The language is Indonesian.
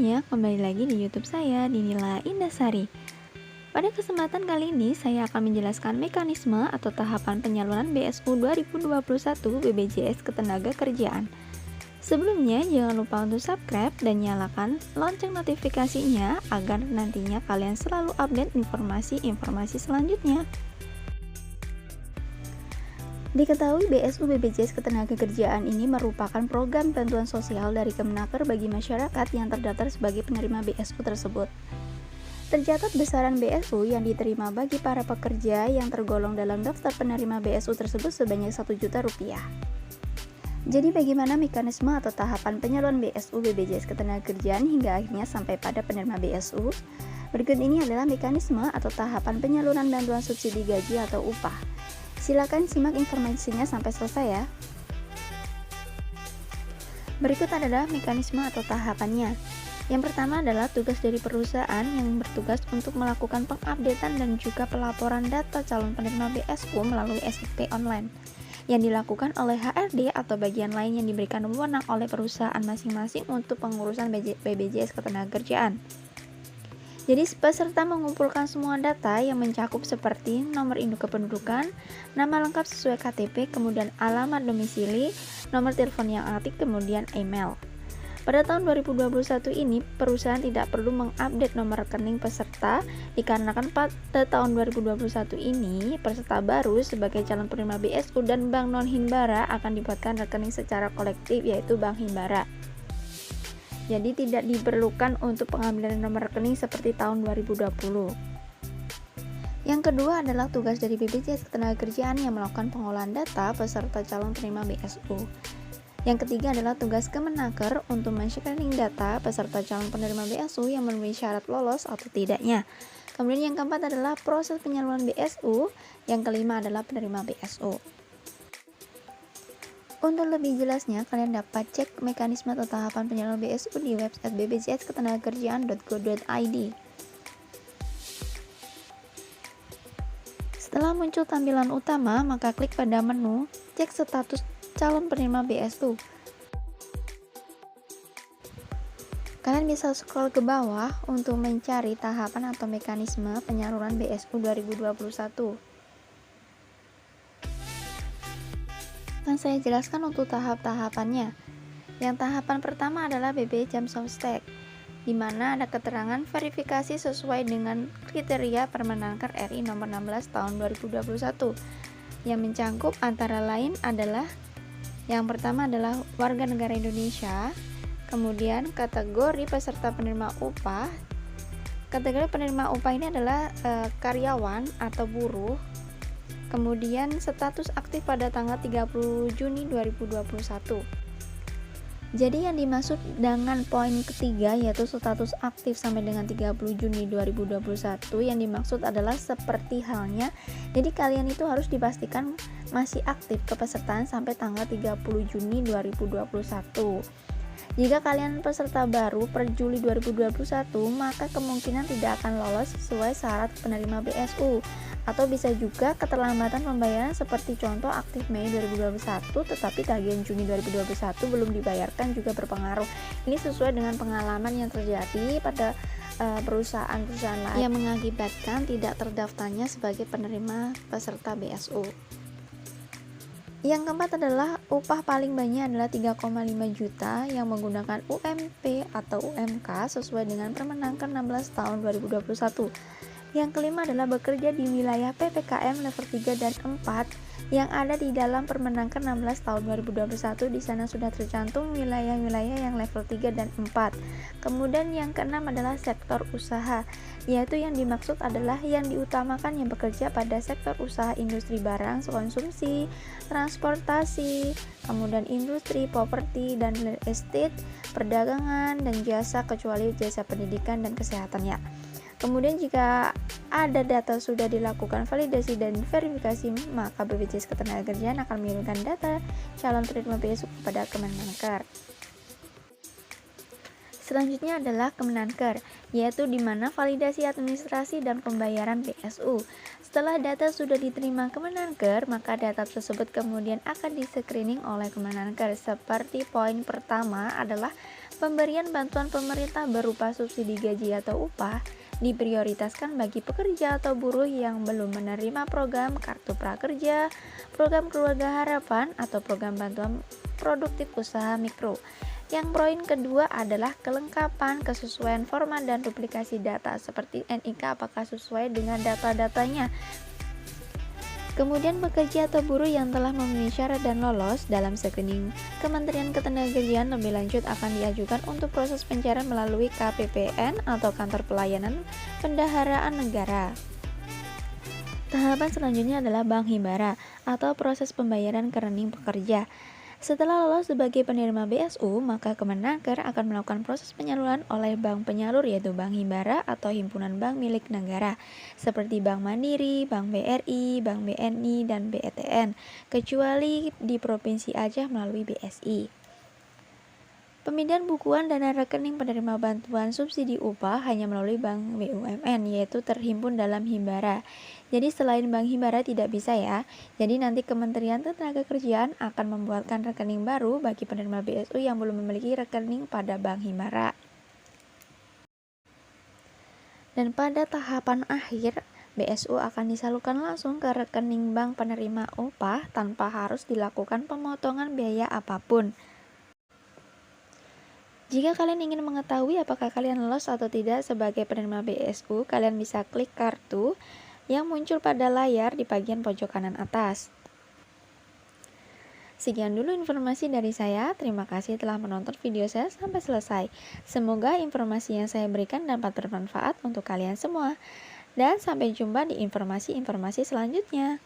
semuanya, kembali lagi di YouTube saya, Dinila Indasari. Pada kesempatan kali ini, saya akan menjelaskan mekanisme atau tahapan penyaluran BSU 2021 BPJS Ketenagakerjaan. Sebelumnya, jangan lupa untuk subscribe dan nyalakan lonceng notifikasinya agar nantinya kalian selalu update informasi-informasi selanjutnya. Diketahui BSU BPJS Ketenagakerjaan ini merupakan program bantuan sosial dari Kemenaker bagi masyarakat yang terdaftar sebagai penerima BSU tersebut. Tercatat besaran BSU yang diterima bagi para pekerja yang tergolong dalam daftar penerima BSU tersebut sebanyak Rp1.000.000. Jadi bagaimana mekanisme atau tahapan penyaluran BSU BPJS Ketenagakerjaan hingga akhirnya sampai pada penerima BSU? Berikut ini adalah mekanisme atau tahapan penyaluran bantuan subsidi gaji atau upah. Silakan simak informasinya sampai selesai ya. Berikut adalah mekanisme atau tahapannya. Yang pertama adalah tugas dari perusahaan yang bertugas untuk melakukan pengupdatean dan juga pelaporan data calon penerima BSU melalui SIP online yang dilakukan oleh HRD atau bagian lain yang diberikan wewenang oleh perusahaan masing-masing untuk pengurusan BPJS Ketenagakerjaan. Jadi peserta mengumpulkan semua data yang mencakup seperti nomor induk kependudukan, nama lengkap sesuai KTP, kemudian alamat domisili, nomor telepon yang aktif, kemudian email. Pada tahun 2021 ini, perusahaan tidak perlu mengupdate nomor rekening peserta dikarenakan pada tahun 2021 ini, peserta baru sebagai calon penerima BSU dan Bank Non-Himbara akan dibuatkan rekening secara kolektif yaitu Bank Himbara. Jadi tidak diperlukan untuk pengambilan nomor rekening seperti tahun 2020. Yang kedua adalah tugas dari BPJS Ketenagakerjaan yang melakukan pengolahan data peserta calon penerima BSU. Yang ketiga adalah tugas Kemenaker untuk men-screening data peserta calon penerima BSU yang memenuhi syarat lolos atau tidaknya. Kemudian yang keempat adalah proses penyaluran BSU. Yang kelima adalah penerima BSU. Untuk lebih jelasnya, kalian dapat cek mekanisme atau tahapan penyaluran BSU di website bpjsketenagakerjaan.go.id. Setelah muncul tampilan utama, maka klik pada menu cek status calon penerima BSU. Kalian bisa scroll ke bawah untuk mencari tahapan atau mekanisme penyaluran BSU 2021. Akan saya jelaskan untuk tahap-tahapannya. Yang tahapan pertama adalah BB Jam Sostek, di mana ada keterangan verifikasi sesuai dengan kriteria Permenaker RI nomor 16 tahun 2021 yang mencakup antara lain adalah yang pertama adalah warga negara Indonesia, kemudian kategori peserta penerima upah. Kategori penerima upah ini adalah karyawan atau buruh. Kemudian status aktif pada tanggal 30 Juni 2021. Jadi yang dimaksud dengan poin ketiga yaitu status aktif sampai dengan 30 Juni 2021 yang dimaksud adalah seperti halnya, jadi kalian itu harus dipastikan masih aktif kepesertaan sampai tanggal 30 Juni 2021. Jika kalian peserta baru per Juli 2021, maka kemungkinan tidak akan lolos sesuai syarat penerima BSU. Atau bisa juga keterlambatan pembayaran seperti contoh aktif Mei 2021 tetapi tagihan Juni 2021 belum dibayarkan juga berpengaruh. Ini sesuai dengan pengalaman yang terjadi pada perusahaan-perusahaan lain yang mengakibatkan tidak terdaftarnya sebagai penerima peserta BSU. Yang keempat adalah upah paling banyak adalah 3,5 juta yang menggunakan UMP atau UMK sesuai dengan Permenaker 16 tahun 2021. Yang kelima adalah bekerja di wilayah PPKM level 3 dan 4 yang ada di dalam Permenaker 16 tahun 2021. Di sana sudah tercantum wilayah-wilayah yang level 3 dan 4. Kemudian yang keenam adalah sektor usaha, yaitu yang dimaksud adalah yang diutamakan yang bekerja pada sektor usaha industri barang konsumsi, transportasi, kemudian industri, properti, dan real estate, perdagangan, dan jasa kecuali jasa pendidikan dan kesehatan ya. Kemudian jika ada data sudah dilakukan validasi dan verifikasi, maka BPJS Ketenagakerjaan akan mengirimkan data calon penerima BSU kepada Kemenaker. Selanjutnya adalah Kemenaker, yaitu di mana validasi administrasi dan pembayaran BSU. Setelah data sudah diterima Kemenaker, maka data tersebut kemudian akan di-screening oleh Kemenaker. Seperti poin pertama adalah Pemberian bantuan pemerintah berupa subsidi gaji atau upah diprioritaskan bagi pekerja atau buruh yang belum menerima program Kartu Prakerja, program Keluarga Harapan, atau program bantuan produktif usaha mikro. Yang poin kedua adalah kelengkapan, kesesuaian format dan duplikasi data seperti NIK apakah sesuai dengan data-datanya. Kemudian pekerja atau buruh yang telah memenuhi syarat dan lolos dalam screening Kementerian Ketenagakerjaan lebih lanjut akan diajukan untuk proses pencairan melalui KPPN atau Kantor Pelayanan Bendaharaan Negara. Tahapan selanjutnya adalah Bank Himbara atau proses pembayaran ke rekening pekerja. Setelah lolos sebagai penerima BSU, maka Kemenaker akan melakukan proses penyaluran oleh bank penyalur yaitu Bank Himbara atau himpunan bank milik negara seperti Bank Mandiri, Bank BRI, Bank BNI, dan BETN, kecuali di Provinsi Aceh melalui BSI. Pemindahan bukuan dana rekening penerima bantuan subsidi upah hanya melalui Bank BUMN yaitu terhimpun dalam Himbara. Jadi selain Bank Himbara tidak bisa ya. Jadi nanti Kementerian Ketenagakerjaan akan membuatkan rekening baru bagi penerima BSU yang belum memiliki rekening pada Bank Himbara. Dan pada tahapan akhir, BSU akan disalurkan langsung ke rekening bank penerima upah tanpa harus dilakukan pemotongan biaya apapun. Jika kalian ingin mengetahui apakah kalian lolos atau tidak sebagai penerima BSU, kalian bisa klik kartu yang muncul pada layar di bagian pojok kanan atas. Sekian dulu informasi dari saya. Terima kasih telah menonton video saya sampai selesai. Semoga informasi yang saya berikan dapat bermanfaat untuk kalian semua. Dan sampai jumpa di informasi-informasi selanjutnya.